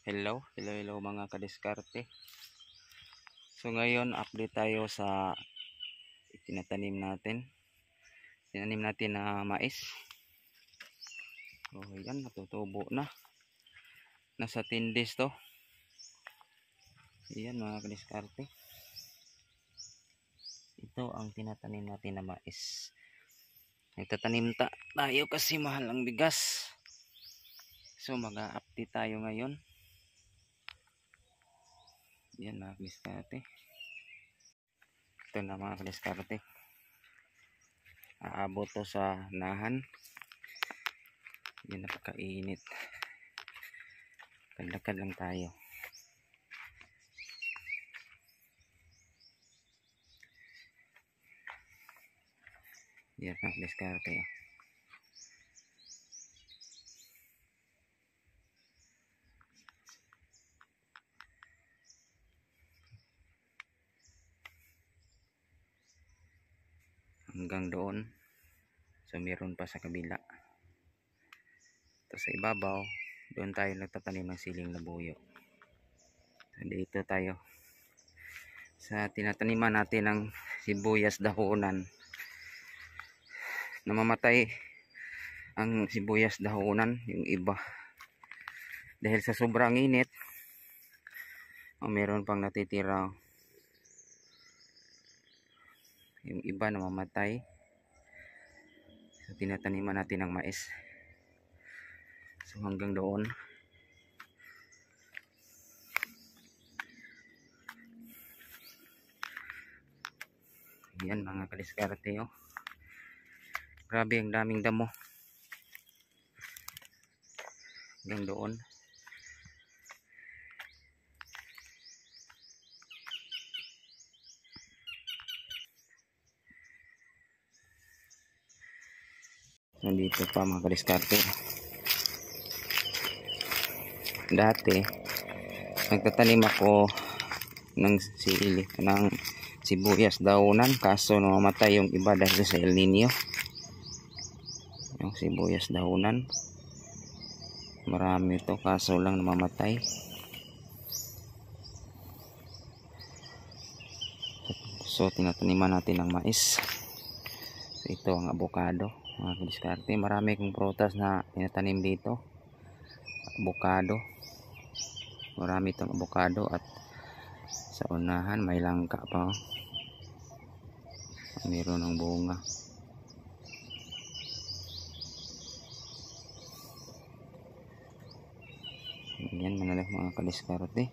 Hello mga kadiskarte. So ngayon update tayo sa tinatanim natin. Tinanim natin na mais. So yan, natutubo na. Nasa 10 days to. Yan mga kadiskarte. Ito ang tinatanim natin na mais. Nagtatanim tayo kasi mahal ang bigas. So mag-update tayo ngayon. Yan mga kadiskarte. Ito na mga kadiskarte. Aabot to sa nahan. Yan, napakainit. Lakad lang tayo. Yan mga kadiskarte. Hanggang doon. So meron pa sa kabila. Ito sa ibabaw, doon tayo nagtatanim ng siling labuyo. So dito tayo sa tinataniman natin ng sibuyas dahonan. Namamatay ang sibuyas dahonan, yung iba. Dahil sa sobrang init, meron pang natitira. Yung iba namamatay. So tinataniman natin ng mais. So hanggang doon. Yan mga kadiskarte, oh. Grabe, ang daming damo. Hanggang doon. Nandito pa mga kadiskarte. Dati nagtatanim ako ng sibuyas daonan, kaso namamatay yung iba dahil sa El Nino. Yung sibuyas daonan marami ito, kaso lang namamatay. So tinataniman natin ng mais. So ito ang avocado mga kadiskarte. Marami kong prutas na tinatanim dito. Avocado, marami itong avocado, at sa unahan may langka pa, mayroon ng bunga. Yan mga kadiskarte.